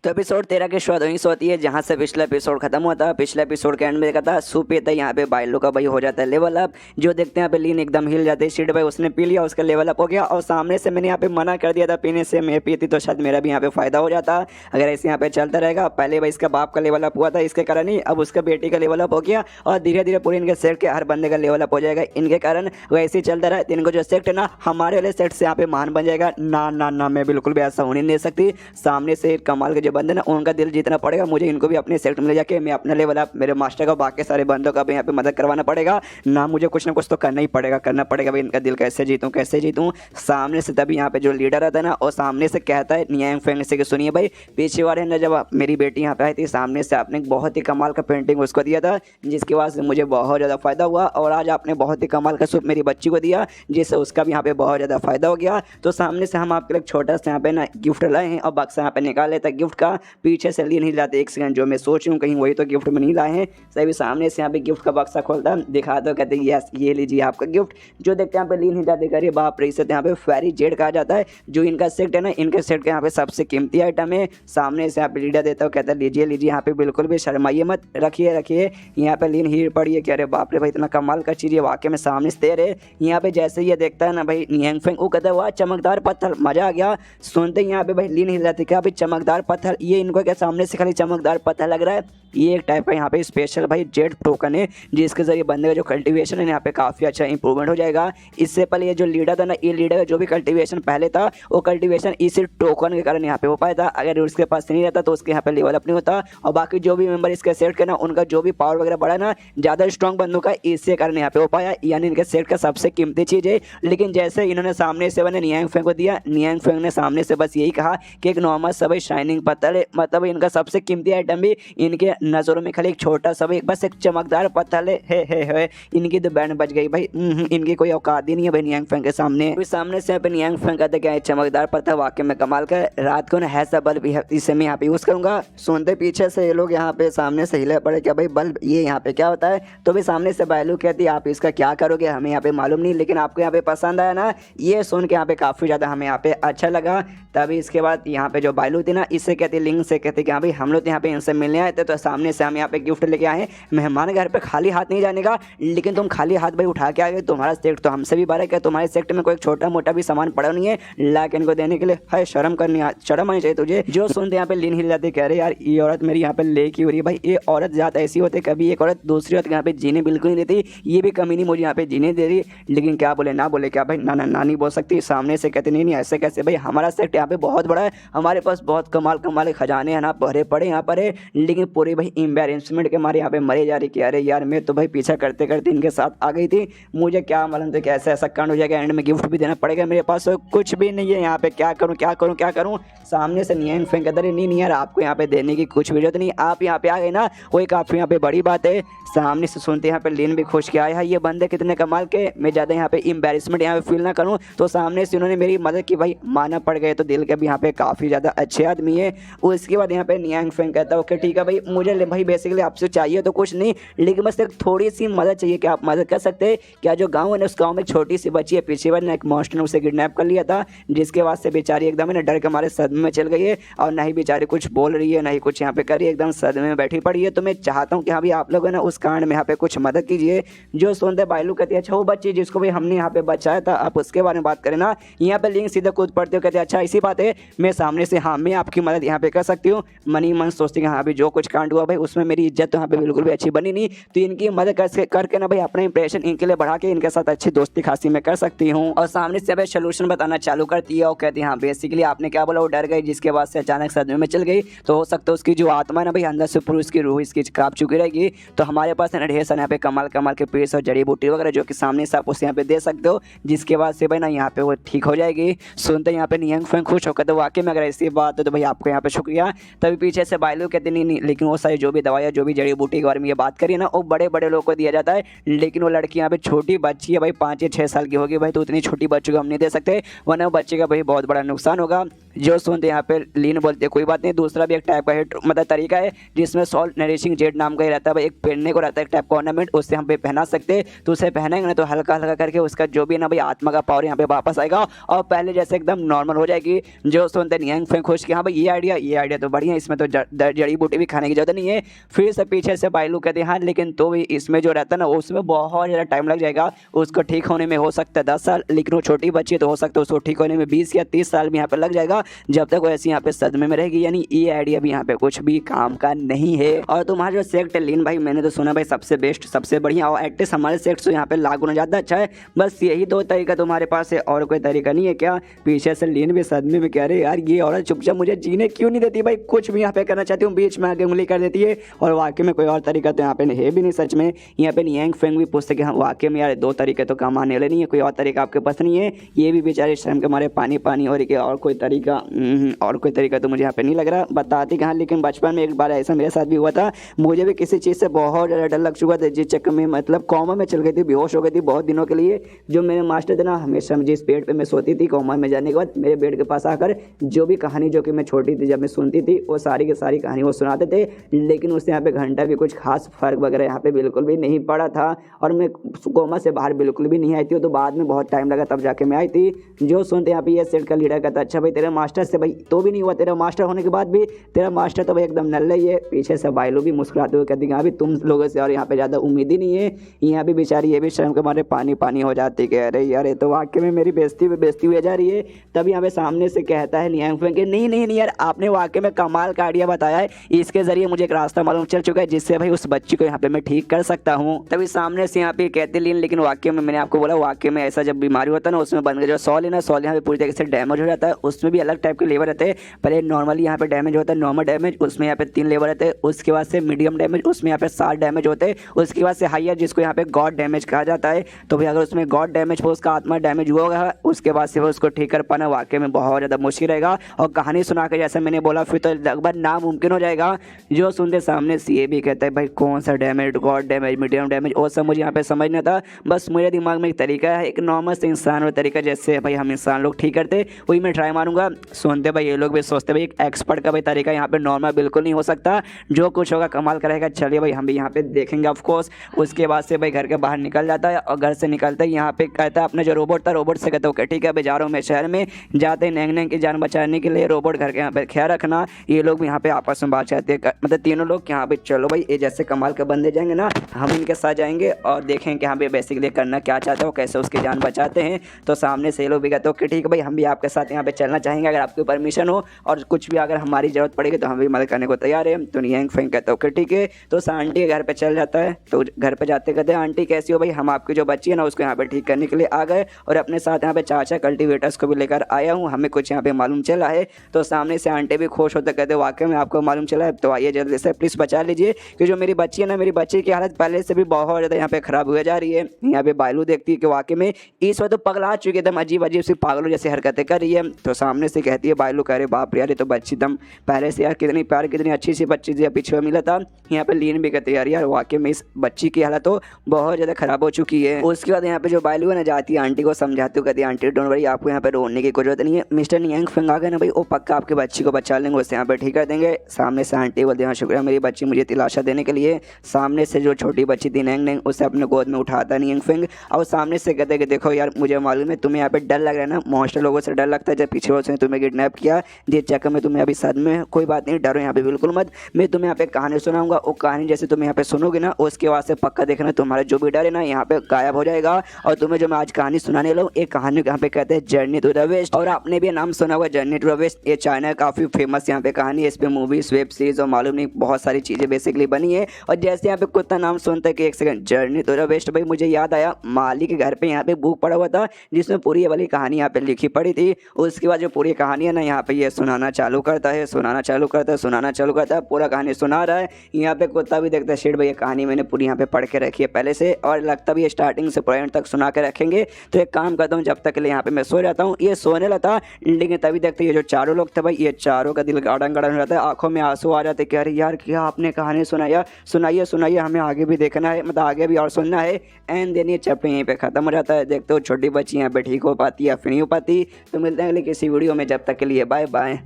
तो एपिसोड 13 की शुरुआत वहीं से होती है जहां से पिछला एपिसोड खत्म हुआ था। पिछले एपिसोड के एंड में देखा था सूप पीता है, यहाँ पे बाइलो का भाई हो जाता है लेवल अप। जो देखते हैं यहाँ पे लीन एकदम हिल जाते हैं, शीट भाई उसने पी लिया, उसका लेवल अप हो गया। और सामने से मैंने यहाँ पे मना कर दिया था पीने से, मैं पीती तो शायद मेरा भी यहाँ पे फायदा हो जाता अगर ऐसे यहाँ पे चलता रहेगा। पहले भाई इसका बाप का लेवल अप हुआ था इसके कारण ही, अब उसका बेटी का लेवल अप हो गया और धीरे धीरे पूरे इनके सेट के हर बंदे का लेवल अप हो जाएगा इनके कारण। वैसे ही चलता रहा, इनको जो सेट है ना हमारे वाले सेट से यहाँ पे महान बन जाएगा। ना ना ना, मैं बिल्कुल भी ऐसा होने नहीं दे सकती। सामने से कमाल के जो बंदे ना उनका दिल जीतना पड़ेगा मुझे, इनको भी अपने सेट में ले जाके मैं अपना लेवल अप मेरे मास्टर का बाकी सारे बंदों का भी यहाँ पे मदद करवाना पड़ेगा ना। मुझे कुछ ना कुछ तो करना पड़ेगा भाई, इनका दिल कैसे जीतूं। सामने से तभी यहाँ पे जो लीडर रहता है ना और सामने से कहता है नियांग फेंग से कि सुनिए भाई, पीछे वाले ने जब मेरी बेटी यहाँ पे आई थी सामने से आपने बहुत ही कमाल का पेंटिंग उसको दिया था जिसकी वजह से मुझे बहुत ज़्यादा फायदा हुआ, और आज आपने बहुत ही कमाल का सूप मेरी बच्ची को दिया जिससे उसका भी यहाँ पे बहुत ज़्यादा फायदा हो गया। तो सामने से हम आपके लिए छोटा सा यहाँ पे ना गिफ्ट लाए हैं और बक्सा यहाँ पे निकाल लेता है गिफ्ट का। पीछे से लिए नहीं लाते, एक सेकंड, जो मैं सोच रहा हूँ कहीं वही तो गिफ्ट में नहीं लाए हैं। सभी सामने से यहाँ पे गिफ्ट का बक्सा खोलता दिखा दो, कहते हैं यस ये लीजिए आपका गिफ्ट। जो देखते हैं यहाँ पे लीन नहीं जाते, करिए बाप रे, इसे यहाँ पे फेरी जेड कहा जाता है। जो इनका सेट है ना, इनके सेट का यहाँ पे सबसे कीमती आइटम है। सामने से यहाँ पे लीडर देता हूँ, कहता है लीजिए यहाँ पे बिल्कुल भी शर्माइए मत, रखिए। यहाँ पे लीन हीर पड़ी है कि अरे बाप रे भाई इतना कमाल का चीज़ है वाकई में सामने से दे रहे। यहाँ पे जैसे ये देखता है ना भाई नियांग फेंग, वो कहता है वाह चमकदार पत्थर, मजा आ गया। सुनते ही यहाँ पे भाई लीन हिल जाती, क्या भाई चमकदार पत्थर, ये इनको क्या सामने से खाली चमकदार पत्थर लग रहा है। ये एक टाइप का यहाँ पे स्पेशल भाई जेड टोकन है जिसके जरिए बंदे का जो कल्टीवेशन है यहाँ पे काफ़ी अच्छा इंप्रूवमेंट हो जाएगा। इससे पहले ये जो लीडर था ना, ये लीडर का जो भी कल्टीवेशन पहले था वो कल्टीवेशन इसी टोकन के कारण यहाँ पे हो पाया था। अगर उसके पास नहीं रहता तो उसके यहाँ पे लेवल अप नहीं होता। और बाकी जो भी मेंबर इसके सेट के ना उनका जो भी पावर वगैरह बढ़ा ना, ज़्यादा स्ट्रॉन्ग बंदों का इससे कारण यहाँ पे हो पाया, यानी इनके सेट का सबसे कीमती चीज़ है। लेकिन जैसे इन्होंने सामने से मैंने नियांग फेंग को दिया, नियांग फेंग ने सामने से बस यही कहा कि एक नॉर्मल सब शाइनिंग पत्थर है, मतलब इनका सबसे कीमती आइटम भी इनके नज़रों में खाली एक छोटा सा बस एक चमकदार पत्थर है। इनकी तो बैंड बच गई भाई, इनकी कोई औकात ही नहीं है भाई नियांग फेंग के सामने। सामने से यहाँ पे नियांग फेंग कहते क्या है चमकदार पत्थर वाकई में कमाल का, रात को ना ऐसा बल्ब इसे मैं यहाँ पे यूज़ करूँगा। सुनते पीछे से ये लोग यहाँ पे सामने से हिले पड़े, क्या भाई बल्ब ये यहाँ पे क्या होता है। तो भी सामने से बायलू कहती है आप इसका क्या करोगे हमें यहाँ पे मालूम नहीं, लेकिन आपको यहाँ पे पसंद आया ना, ये सुन के यहाँ पे काफ़ी ज़्यादा हमें यहाँ पे अच्छा लगा। तभी इसके बाद यहाँ पे जो बायलू थी ना, इससे कहती लिंग से कहती कि हाँ भाई हम लोग यहाँ पे इनसे मिलने आए थे, तो सामने से हम यहाँ पे गिफ्ट लेके आए हैं। मेहमान घर पे खाली हाथ नहीं जाने का, लेकिन तुम खाली हाथ भाई उठा के आ गए, तुम्हारा सेट तो हमसे भी बड़ा है, क्या तुम्हारे सेक्ट में कोई छोटा मोटा भी सामान पड़ा नहीं है लाके इनको देने के लिए, है शर्म आनी चाहिए तुझे। जो सुनते यहाँ पे लीन हिल जाते, कह रहे यार ये औरत मेरी यहाँ पे लेके हो रही है भाई, ये औरत ज़्यादा ऐसी होती है, कभी एक औरत दूसरी औरत यहाँ पे जीने बिल्कुल नहीं देती, ये भी कमी नहीं मुझे यहाँ पे जीने दे रही। लेकिन क्या बोले ना बोले, क्या भाई ना नहीं बोल सकती। सामने से कहते नहीं ऐसे कैसे भाई, हमारा सेट यहाँ पे बहुत बड़ा है, हमारे पास बहुत कमाल के खजाने हैं ना भरे पड़े यहाँ पर है, लेकिन पूरी भाई एम्बेरसमेंट के मारे यहाँ पे मरे जा रही कि अरे यार मैं तो भाई पीछा करते करते इनके साथ आ गई थी, मुझे क्या मालूम था कैसे ऐसा कांड हो जाएगा, एंड में गिफ्ट भी देना पड़ेगा, मेरे पास कुछ भी नहीं है यहाँ पे, क्या करूँ। सामने से नियांग फेंग कहते नहीं यार आपको यहाँ पे देने की कुछ भी जरूरत नहीं, आप यहाँ पे आ गए ना वही काफ़ी यहाँ पे बड़ी बात है। सामने से सुनते यहाँ पे लीन भी खुश किया है, ये बंदे कितने कमाल के, मैं ज़्यादा यहाँ पे एम्बेरसमेंट यहाँ पे फील ना करूँ। तो सामने से उन्होंने मेरी मदद की भाई, माना पड़ गए, तो दिल के भी यहाँ पे काफ़ी ज़्यादा अच्छे आदमी है। उसके बाद यहाँ पे नियांग फेंग कहता है ओके ठीक है भाई, मुझे भाई बेसिकली आपसे चाहिए तो कुछ नहीं, लेकिन बस एक थोड़ी सी मदद चाहिए, क्या आप मदद कर सकते हैं क्या। जो गाँव है ना उस गाँव में छोटी सी बच्ची है, पीछे वाले ने एक मॉन्स्टर ने उसे किडनैप कर लिया था, जिसके बाद से बेचारी एकदम है ना डर के मारे सदमे में चल गई है, और ना ही बेचारी कुछ बोल रही है ना ही कुछ यहाँ पे कर रही है, एकदम सदमे में बैठी पड़ी है। तो मैं चाहता हूँ कि हाँ भाई आप लोग है ना उस कांड में यहाँ पे कुछ मदद कीजिए। जो सुनते बायलू कहती है अच्छा वो बच्ची जिसको भी हमने यहाँ पे बचाया था आप उसके बारे में बात करें ना, यहाँ पे लिंक सीधे कूद पड़ते हो, कहते हैं अच्छा इसी बात है, मैं सामने से हाँ मैं आपकी मदद यहाँ पे कर सकती हूँ। मन सोचती है हाँ भाई जो कुछ कांड हुआ भाई उसमें मेरी इज्जत तो यहाँ पे बिल्कुल भी अच्छी बनी नहीं, तो इनकी मदद करके ना भाई अपना इंप्रेशन इनके लिए बढ़ा के इनके साथ अच्छी दोस्ती खासी मैं कर सकती हूँ। और सामने से भाई सोल्यूशन बताना चालू करती है और कहती है हाँ बेसिकली आपने क्या बोला, वो डर गई जिसके बाद से अचानक सदमे में चल गई, तो हो सकता है उसकी जो आत्मा है ना भाई अंदर से पूरी उसकी रूह इसकी काँप चुकी रहेगी। तो हमारे पास ना ढेर सारे यहाँ पे कमाल के पेड़ और जड़ी बूटी वगैरह जो कि सामने से आप उसे यहाँ पे दे सकते हो, जिसके बाद से भाई ना यहाँ पे वो ठीक हो जाएगी। सुनते यहाँ पे नियांग फेंग खुश होकर, तो वाकई में अगर ऐसी बात है तो भाई आपको यहाँ पे शुक्रिया। तभी पीछे से बायलू कहते नहीं, लेकिन वो सारी जो भी दवाइयाँ जो भी जड़ी बूटी के बारे में ये बात करिए ना वो बड़े लोगों को दिया जाता है, लेकिन वो लड़की यहाँ पे छोटी बच्ची है भाई 5 या 6 साल की होगी भाई, तो उतनी छोटी बच्चों को हम नहीं दे सकते, वरना बच्चे का भाई बहुत बड़ा नुकसान होगा। जो सुनते यहाँ पे लीन बोलते हैं कोई बात नहीं। दूसरा भी एक टाइप का मतलब तरीका है जिसमें सॉल्ट नरिशिंग जेड नाम का ही रहता है भाई, एक पहनने को रहता है एक टाइप का ऑर्नामेंट, उससे हम पे पहना सकते हैं। तो उसे पहनेंगे ना तो हल्का हल्का करके उसका जो भी ना भाई आत्मा का पावर यहाँ पे वापस आएगा और पहले जैसे एकदम नॉर्मल हो जाएगी। जो सुनते नियंग फेंग खुश कि हाँ भाई ये आइडिया तो बढ़िया है, इसमें तो जड़ी बूटी भी खाने की जरूरत नहीं है। फिर से पीछे से बाइलू कहते हैं हाँ लेकिन तो भी इसमें जो रहता है ना उसमें बहुत ज़्यादा टाइम लग जाएगा, उसको ठीक होने में हो सकता है 10 साल, लेकिन वो छोटी बच्ची है तो हो सकता है उसको ठीक होने में 20 या 30 साल भी यहाँ पे लग जाएगा, जब तक वो ऐसी यहाँ पे सदमे में रहेगी। यानी ये आइडिया भी यहाँ पे कुछ भी काम का नहीं है। और तुम्हारा जो सेक्ट है लीन भाई, मैंने तो सुना भाई सबसे बेस्ट सबसे बढ़िया और एटलीस्ट हमारे सेक्ट से यहाँ पे लागू ना ज़्यादा अच्छा है। बस यही दो तरीका तुम्हारे पास है और कोई तरीका नहीं है क्या? पीछे से लीन भी सदमे में कह रहे यार ये औरत चुपचाप मुझे जीने क्यों नहीं देती भाई, कुछ भी यहाँ पे करना चाहती हूँ बीच में आगे उंगली कर देती है। और वाकई में कोई और तरीका तो यहाँ पे है भी नहीं सच में। यहाँ पे नियंग फेंग भी पूछते कि हाँ वाकई में यार दो तरीके तो काम आने वाले नहीं है, कोई और तरीका आपके पास नहीं है? ये भी बेचारे इस टाइम के हमारे पानी पानी और कोई तरीका और कोई तरीका तो मुझे यहाँ पे नहीं लग रहा। बताती कहाँ, लेकिन बचपन में एक बार ऐसा मेरे साथ भी हुआ था, मुझे भी किसी चीज़ से बहुत ज़्यादा डर लग चुका था जिस चक्कर में मतलब कॉमा में चल गई थी, बेहोश हो गई थी बहुत दिनों के लिए। जो मेरे मास्टर थे ना हमेशा जिस बेड पे मैं सोती थी कॉमा में जाने के बाद मेरे बेड के पास आकर जो भी कहानी जो कि मैं छोटी थी जब मैं सुनती थी वो सारी की सारी कहानी वो सुनाते थे, लेकिन उससे यहाँ पे घंटा भी कुछ खास फर्क वगैरह यहाँ पे बिल्कुल भी नहीं पड़ा था और मैं कोमा से बाहर बिल्कुल भी नहीं आई थी। तो बाद में बहुत टाइम लगा तब जाके मैं आई थी। जो सुनते यहाँ पे ये सेट का लीडर कहता अच्छा भाई तेरे मास्टर से भाई तो भी नहीं हुआ, तेरा मास्टर होने के बाद भी तेरा मास्टर तो भाई एकदम नल्ला ही है। पीछे से बाइलो भी मुस्कुराते हुए कहती हाँ भी तुम लोगों से और यहाँ पे ज़्यादा उम्मीद ही नहीं है। यहाँ भी बेचारी ये भी शर्म के मारे पानी पानी हो जाती है, अरे यार ये तो वाकई में मेरी बेइज्जती हुई जा रही है। तब यहाँ पे सामने से कहता है नियंग फेंग कि नहीं यार आपने वाकई में कमाल का आइडिया बताया है, इसके जरिए मुझे एक रास्ता मालूम चल चुका है जिससे भाई उस बच्ची को यहाँ पे मैं ठीक कर सकता हूँ। तभी सामने से यहाँ पे कहते लीन, लेकिन वाकई में मैंने आपको बोला वाकई में ऐसा जब बीमारी होता है ना उसमें बन गया जो सॉल है ना, सॉल यहाँ पे पूरी तरीके से डैमेज हो जाता है। उसमें भी अलग टाइप के लेवल रहते हैं, पहले नॉर्मली यहाँ पे डैमेज होता है नॉर्मल डैमेज, उसमें यहाँ पे 3 लेवल रहते हैं। उसके बाद से मीडियम डैमेज, उसमें यहाँ पे 7 डैमेज होते हैं। उसके बाद से हाइयर जिसको यहाँ पे गॉड डैमेज कहा जाता है। तो भाई अगर उसमें गॉड डैमेज हो उसका आत्मा डैमेज हुआ होगा उसके बाद से उसको ठीक कर पाना वाकई में बहुत ज़्यादा मुश्किल रहेगा। और कहानी सुना के जैसे मैंने बोला फिर तो लगभग नामुमकिन हो जाएगा। जो सुनते सामने सीए भी कहता है भाई कौन सा damage, God damage, medium damage और सब मुझे यहाँ पे समझ नहीं था। बस मेरे दिमाग में एक तरीका है, एक नॉर्मल से इंसान वाला तरीका जैसे भाई हम इंसान लोग ठीक करते वही मैं ट्राई मारूंगा। सुनते भाई ये लोग भी सोचते भाई एक एक्सपर्ट का भाई तरीका यहाँ पे नॉर्मल बिल्कुल नहीं हो सकता, जो कुछ होगा कमाल करेगा। चलिए भाई हम भी यहाँ पे देखेंगे ऑफकोर्स। उसके बाद से भाई घर के बाहर निकल जाता है और घर से निकलते ही यहाँ पे कहता है अपना जो रोबोट था रोबोट से कहता है ओके ठीक है अभी जा रहा हूँ मैं शहर में। जाते ही नैंग की जान बचाने के लिए रोबोट घर के यहाँ पे ख्याल रखना। ये लोग भी यहाँ पे आपस में बात चाहते हैं मतलब तीनों लोग यहाँ पे चलो भाई ये जैसे कमाल के बंदे जाएंगे ना हम इनके साथ जाएंगे और देखें कि यहाँ पे बेसिकली करना क्या चाहते हो, कैसे उसकी जान बचाते हैं। तो सामने से ये लोग भी कहते हो कि ठीक है भाई हम भी आपके साथ यहाँ पे चलना चाहेंगे अगर आपकी परमिशन हो और कुछ भी अगर हमारी जरूरत पड़ेगी तो हम भी मदद करने को तैयार है। तो नियंग फेंग कहते हो कि ठीक है। तो आंटी के घर पे चल जाता है। तो घर पे जाते कहते हैं आंटी कैसी हो भाई, हम आपकी जो बच्ची है ना उसको यहाँ पे ठीक करने के लिए आ गए और अपने साथ यहाँ पे चाचा कल्टीवेटर्स को भी लेकर आया हूँ, हमें कुछ यहाँ पे मालूम चला है। तो सामने से आंटी भी खुश होते कहते वाकई में आपको मालूम चला है तो आइए जल्दी से प्लीज़ बचा लीजिए कि जो मेरी बच्ची है ना मेरी बच्ची की हालत पहले से भी बहुत ज़्यादा यहाँ पे खराब हुई जा रही है। यहाँ पे बाइलू देखती है कि वाकई में इस वक्त तो पगला चुकी है, एकदम अजीब अजीब सी पागलों जैसी हरकतें कर रही है। तो सामने से कहती है बाइलू कह रहे बाप रे यार ये तो बच्ची दम पहले से यार कितनी प्यार कितनी अच्छी सी बच्ची थी पीछे मिला था। यहाँ पे लीन भी कहते यार यार वाकई में इस बच्ची की हालत तो बहुत ज़्यादा खराब हो चुकी है। उसके बाद यहाँ पे जो बाइलू है ना जाती है आंटी को समझाती हूँ कहती है आंटी डोंट वरी आपको यहाँ पे रोने की कोई जरूरत नहीं है, मिस्टर नियंग फेंग आ गए ना भाई वो पक्का आपकी बच्ची को बचा लेंगे, उससे यहाँ पे ठीक कर देंगे। सामने से आंटी बोलते हैं शुक्रिया मेरी बच्ची मुझे दिलासा देने के लिए। सामने से जो छोटी बच्ची थी नैंग नैंग उसे अपने गोद में उठाता नियंग फेंग और सामने से कहते कि देखो यार मुझे मालूम है तुम्हें यहाँ पे डर लग रहा है ना, मॉन्स्टर लोगों से डर लगता है जब पीछे उसने तुम्हें किडनैप किया जिस चक्कर में तुम्हें अभी सदमे में, कोई बात नहीं डरो यहाँ पे बिल्कुल मत। मैं तुम्हें यहाँ पे कहानी सुनाऊंगा वो कहानी जैसे तुम यहाँ पे सुनोगे ना उसके बाद से पक्का देखना तुम्हारा जो भी डर है ना यहाँ पे गायब हो जाएगा। और तुम्हें जो मैं आज कहानी सुनाने लगा एक कहानी यहाँ पे कहते हैं जर्नी टू द वेस्ट, और आपने भी नाम सुना हुआ जर्नी टू द वेस्ट। ये चाइना काफ़ी फेमस यहाँ पे कहानी है, इस पे मूवीज वेब सीरीज और मालूम नहीं बहुत सारी चीज़ें बेसिकली बनी है। और जैसे यहाँ पे कुत्ता नाम सुनता है कि एक second journey to the west भाई मुझे याद आया माली के घर पे यहाँ पे बुक पड़ा हुआ था जिसमें पूरी वाली कहानी यहाँ पे लिखी पड़ी थी। उसके बाद जो पूरी कहानी है ना यहाँ पे ये सुनाना चालू करता है पूरा कहानी सुना रहा है। यहाँ पे कुत्ता भी देखता है शेड भाई ये कहानी मैंने पूरी यहाँ पे पढ़ के रखी है पहले से और लगता भी स्टार्टिंग से पूरा एंड तक सुना के रखेंगे। तो एक काम करता हूँ जब तक के लिए यहाँ पे मैं सो जाता हूँ। ये सोने लगा लेकिन तभी देखते ये जो चारों लोग थे भाई ये चारों का दिल गाड़न गाड़न हो जाता है, आंखों में आंसू आ जाते कि अरे यार क्या आपने कहानी सुनाया, सुनाइए हमें आगे भी देखना है मतलब आगे भी और सुनना है। एंड देन ये चैप्टर यहीं पे खत्म हो जाता है। देखते हो छोटी बच्ची यहाँ पे ठीक हो पाती या फिर नहीं हो पाती। तो मिलते हैं अगले किसी वीडियो में। में, जब तक के लिए बाय बाय।